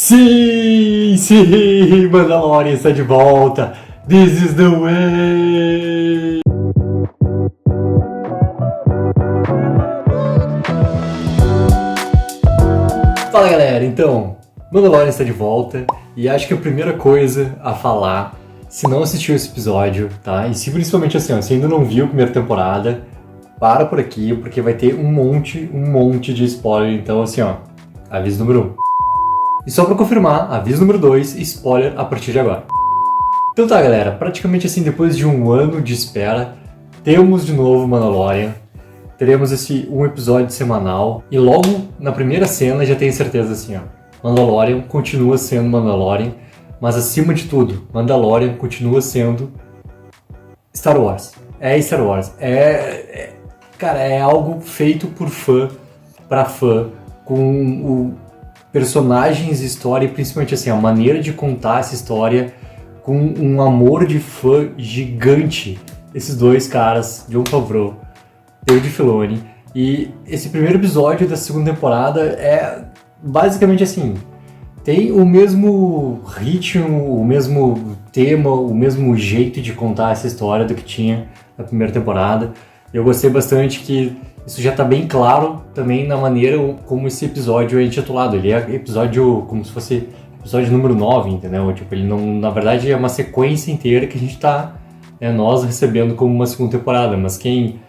Sim, sim, Mandalorian está de volta. This is the way. Fala galera, então, Mandalorian está de volta e acho que a primeira coisa a falar, se não assistiu esse episódio, tá? E se principalmente assim, ó, se ainda não viu a primeira temporada, para por aqui porque vai ter um monte de spoiler, então assim ó, aviso número 1. E só pra confirmar, aviso número 2, spoiler a partir de agora. Então tá galera, praticamente assim, depois de um ano de espera, temos de novo Mandalorian, teremos um episódio semanal, e logo na primeira cena já tenho certeza assim ó, Mandalorian continua sendo Mandalorian, mas acima de tudo, Mandalorian continua sendo Star Wars. É Star Wars, cara, é algo feito por fã, pra fã, com personagens, história e principalmente assim, a maneira de contar essa história com um amor de fã gigante. Esses dois caras, Jon Favreau, Dave Filoni, e esse primeiro episódio da segunda temporada é basicamente assim, tem o mesmo ritmo, o mesmo tema, o mesmo jeito de contar essa história do que tinha na primeira temporada. Eu gostei bastante que isso já está bem claro também na maneira como esse episódio é intitulado. Ele é episódio como se fosse episódio número 9, entendeu? Tipo, ele não, na verdade é uma sequência inteira que a gente está, nós recebendo como uma segunda temporada, mas quem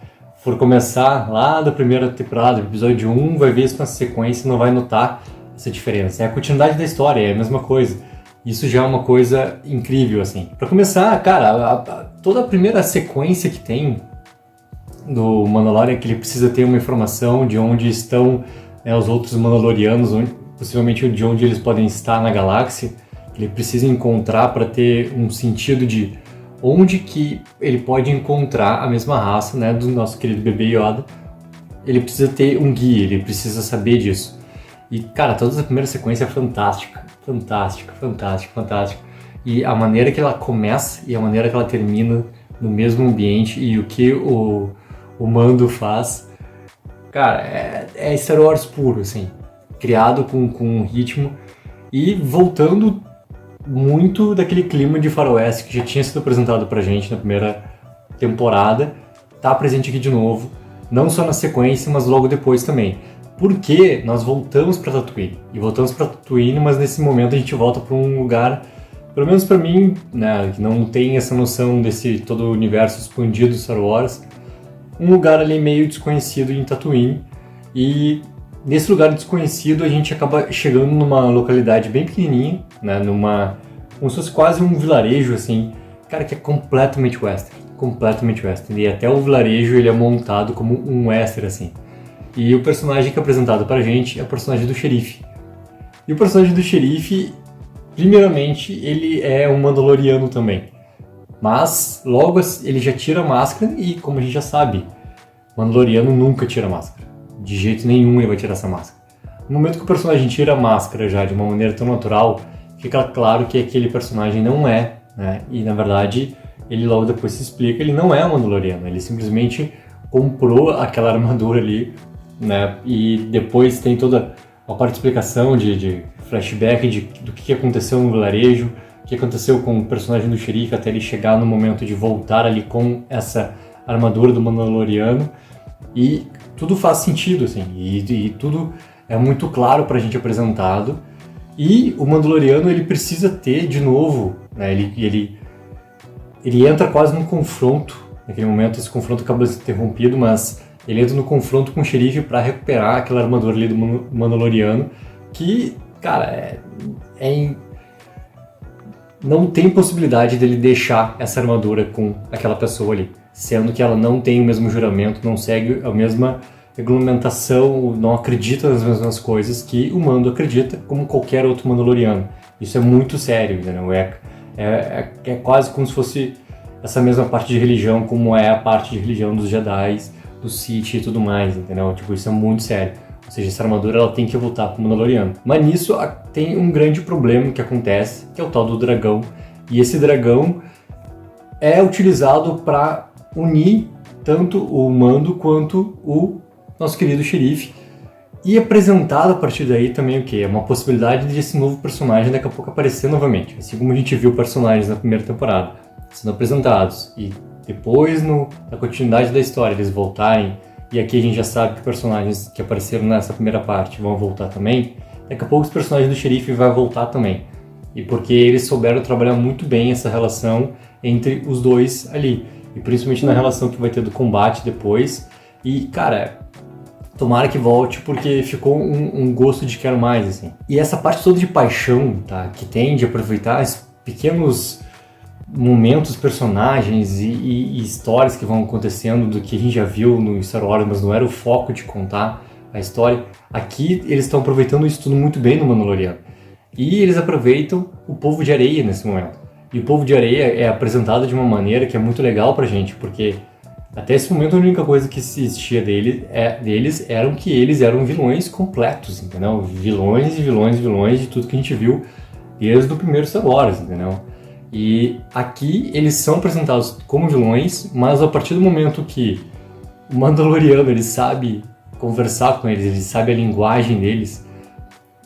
for começar lá da primeira temporada, episódio 1, vai ver isso na sequência e não vai notar essa diferença. É a continuidade da história, é a mesma coisa. Isso já é uma coisa incrível, assim. Para começar, cara, toda a primeira sequência que tem do Mandalorian, que ele precisa ter uma informação de onde estão os outros Mandalorianos, possivelmente de onde eles podem estar na galáxia, que ele precisa encontrar para ter um sentido de onde que ele pode encontrar a mesma raça, né, do nosso querido bebê Yoda. Ele precisa ter um guia, ele precisa saber disso. E, cara, toda a primeira sequência é fantástica. E a maneira que ela começa e a maneira que ela termina no mesmo ambiente e o que o Mando faz, cara, é Star Wars puro, assim, criado com um ritmo e voltando muito daquele clima de faroeste que já tinha sido apresentado pra gente na primeira temporada, tá presente aqui de novo, não só na sequência, mas logo depois também. Porque nós voltamos pra Tatooine, mas nesse momento a gente volta pra um lugar, pelo menos pra mim, né, que não tem essa noção desse todo o universo expandido de Star Wars, um lugar ali meio desconhecido em Tatooine, e nesse lugar desconhecido a gente acaba chegando numa localidade bem pequenininha, né, como se fosse quase um vilarejo, assim, cara, que é completamente western, e até o vilarejo ele é montado como um western, assim. E o personagem que é apresentado pra gente é o personagem do xerife. E o personagem do xerife, primeiramente, ele é um Mandaloriano também. Mas logo ele já tira a máscara e, como a gente já sabe, Mandaloriano nunca tira a máscara. De jeito nenhum ele vai tirar essa máscara. No momento que o personagem tira a máscara já de uma maneira tão natural, fica claro que aquele personagem não é, né? E na verdade, ele logo depois se explica, ele não é um Mandaloriano. Ele simplesmente comprou aquela armadura ali, né? E depois tem toda a parte de explicação de flashback do que aconteceu no vilarejo, o que aconteceu com o personagem do xerife até ele chegar no momento de voltar ali com essa armadura do Mandaloriano, e tudo faz sentido, assim, e tudo é muito claro pra gente apresentado, e o Mandaloriano ele precisa ter de novo, né, ele entra quase num confronto, naquele momento esse confronto acaba sendo interrompido, mas ele entra no confronto com o xerife pra recuperar aquela armadura ali do Mandaloriano, que, cara, não tem possibilidade dele deixar essa armadura com aquela pessoa ali, sendo que ela não tem o mesmo juramento, não segue a mesma regulamentação, não acredita nas mesmas coisas que o Mando acredita, como qualquer outro Mandaloriano. Isso é muito sério, entendeu? É quase como se fosse essa mesma parte de religião, como é a parte de religião dos Jedi, dos Sith e tudo mais, entendeu? Tipo, isso é muito sério. Ou seja, essa armadura ela tem que voltar pro Mandaloriano. Mas nisso tem um grande problema que acontece, que é o tal do dragão. E esse dragão é utilizado para unir tanto o Mando quanto o nosso querido xerife E apresentado a partir daí também o quê? É uma possibilidade de esse novo personagem daqui a pouco aparecer novamente. Assim como a gente viu personagens na primeira temporada sendo apresentados e depois na continuidade da história eles voltarem, e aqui a gente já sabe que personagens que apareceram nessa primeira parte vão voltar também, daqui a pouco os personagens do xerife vai voltar também. E porque eles souberam trabalhar muito bem essa relação entre os dois ali. E principalmente na relação que vai ter do combate depois. E, cara, tomara que volte porque ficou um gosto de quero mais, assim. E essa parte toda de paixão, tá? Que tem de aproveitar os pequenos momentos, personagens e histórias que vão acontecendo do que a gente já viu no Star Wars, mas não era o foco de contar a história. Aqui eles estão aproveitando isso tudo muito bem no Mandaloriano. E eles aproveitam o Povo de Areia nesse momento. E o Povo de Areia é apresentado de uma maneira que é muito legal pra gente, porque até esse momento a única coisa que existia deles eram que eles eram vilões completos, entendeu? Vilões e vilões e vilões de tudo que a gente viu desde o primeiro Star Wars, entendeu? E aqui eles são apresentados como vilões, mas a partir do momento que o Mandaloriano ele sabe conversar com eles, ele sabe a linguagem deles,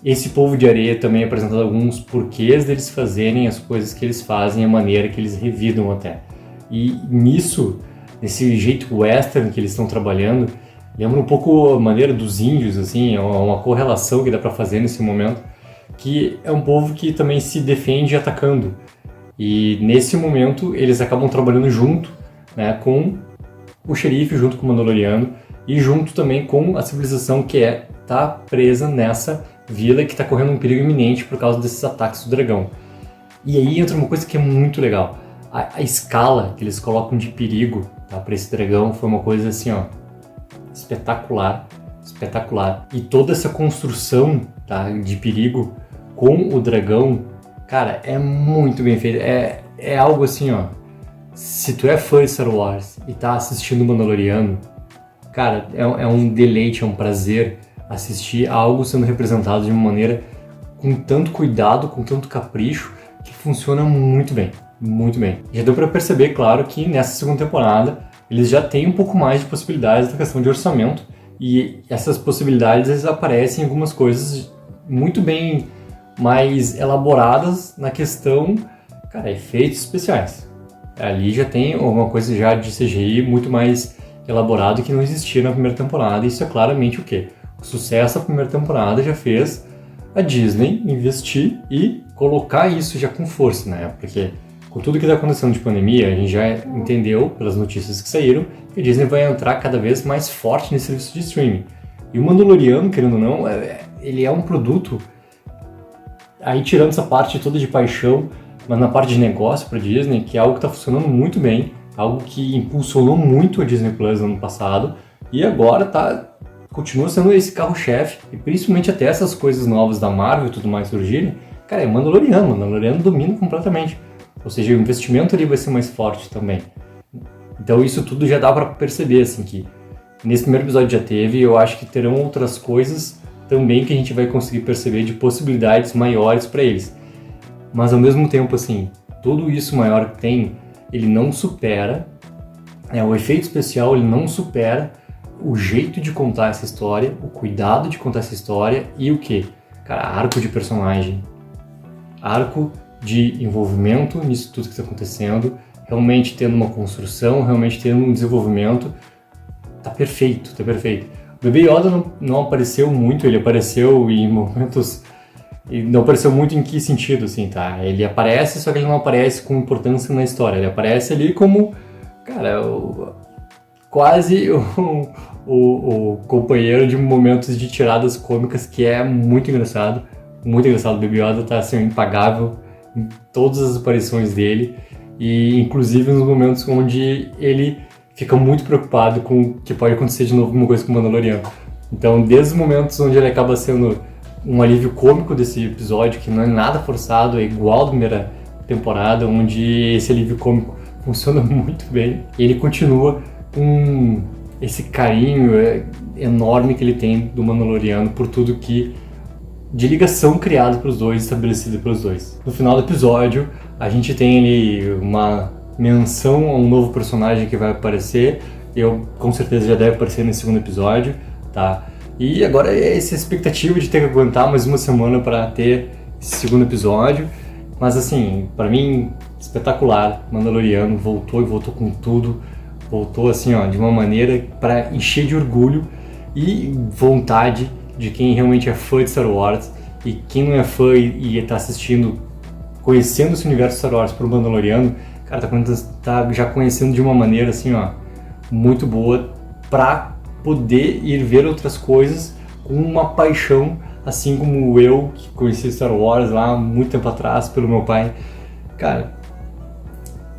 esse Povo de Areia também é apresentado alguns porquês deles fazerem as coisas que eles fazem, a maneira que eles revidam até. E nisso, nesse jeito western que eles estão trabalhando, lembra um pouco a maneira dos índios, assim, é uma correlação que dá pra fazer nesse momento, que é um povo que também se defende atacando. E nesse momento eles acabam trabalhando junto, né, com o xerife, junto com o Mandaloriano, e junto também com a civilização que tá presa nessa vila que está correndo um perigo iminente por causa desses ataques do dragão. E aí entra uma coisa que é muito legal. A escala que eles colocam de perigo, tá, para esse dragão foi uma coisa assim, ó, espetacular, espetacular. E toda essa construção, tá, de perigo com o dragão, cara, é muito bem feito. É algo assim, ó, se tu é fã de Star Wars e tá assistindo o Mandaloriano, cara, é um deleite, é um prazer assistir a algo sendo representado de uma maneira com tanto cuidado, com tanto capricho, que funciona muito bem, muito bem. Já deu pra perceber, claro, que nessa segunda temporada eles já têm um pouco mais de possibilidades da questão de orçamento, e essas possibilidades aparecem em algumas coisas muito bem mais elaboradas na questão, cara, efeitos especiais. Ali já tem alguma coisa já de CGI muito mais elaborado que não existia na primeira temporada, e isso é claramente o quê? O sucesso da primeira temporada já fez a Disney investir e colocar isso já com força, né? Porque com tudo que está acontecendo de pandemia, a gente já entendeu pelas notícias que saíram que a Disney vai entrar cada vez mais forte nesse serviço de streaming. E o Mandaloriano, querendo ou não, ele é um produto, aí tirando essa parte toda de paixão, mas na parte de negócio para a Disney, que é algo que está funcionando muito bem, algo que impulsionou muito a Disney Plus no ano passado, e agora continua sendo esse carro-chefe, e principalmente até essas coisas novas da Marvel e tudo mais surgirem, cara, é Mandaloriano domina completamente. Ou seja, o investimento ali vai ser mais forte também. Então isso tudo já dá pra perceber, assim, que nesse primeiro episódio já teve, e eu acho que terão outras coisas também que a gente vai conseguir perceber de possibilidades maiores pra eles. Mas ao mesmo tempo, assim, tudo isso maior que tem, ele não supera, o efeito especial ele não supera o jeito de contar essa história, o cuidado de contar essa história e o quê? Cara, arco de personagem, arco de envolvimento nisso tudo que está acontecendo, realmente tendo uma construção, realmente tendo um desenvolvimento, tá perfeito, tá perfeito. O Baby Yoda não apareceu muito, ele apareceu em momentos, e não apareceu muito em que sentido, assim, tá? Ele aparece, só que ele não aparece com importância na história, ele aparece ali como, cara, quase o companheiro de momentos de tiradas cômicas, que é muito engraçado. Muito engraçado. O Baby Yoda tá assim, impagável em todas as aparições dele, e inclusive nos momentos onde ele fica muito preocupado com o que pode acontecer de novo alguma coisa com o Mandaloriano. Então, desde os momentos onde ele acaba sendo um alívio cômico desse episódio, que não é nada forçado, é igual à primeira temporada, onde esse alívio cômico funciona muito bem, ele continua com esse carinho enorme que ele tem do Mandaloriano por tudo que de ligação criada para os dois, estabelecida pelos dois. No final do episódio, a gente tem ali uma menção a um novo personagem que vai aparecer, com certeza já deve aparecer nesse segundo episódio, tá? E agora é essa expectativa de ter que aguentar mais uma semana para ter esse segundo episódio. Mas assim, para mim, espetacular. Mandaloriano voltou e voltou com tudo. Voltou assim, ó, de uma maneira para encher de orgulho e vontade de quem realmente é fã de Star Wars. E quem não é fã e tá assistindo, conhecendo esse universo Star Wars por Mandaloriano, cara, tá já conhecendo de uma maneira assim, ó, muito boa pra poder ir ver outras coisas com uma paixão, assim como eu, que conheci Star Wars lá muito tempo atrás pelo meu pai. Cara,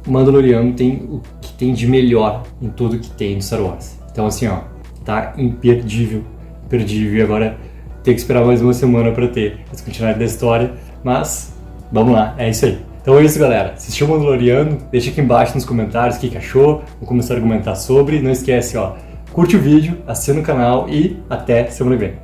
Mandaloriano tem o que tem de melhor em tudo que tem no Star Wars. Então assim, ó, tá imperdível, imperdível. E agora tem que esperar mais uma semana pra ter essa continuidade da história, mas vamos lá, é isso aí. Então é isso, galera. Assistiu o Mandaloriano? Deixa aqui embaixo nos comentários o que achou, vamos começar a argumentar sobre. Não esquece, ó, curte o vídeo, assina o canal e até semana que vem.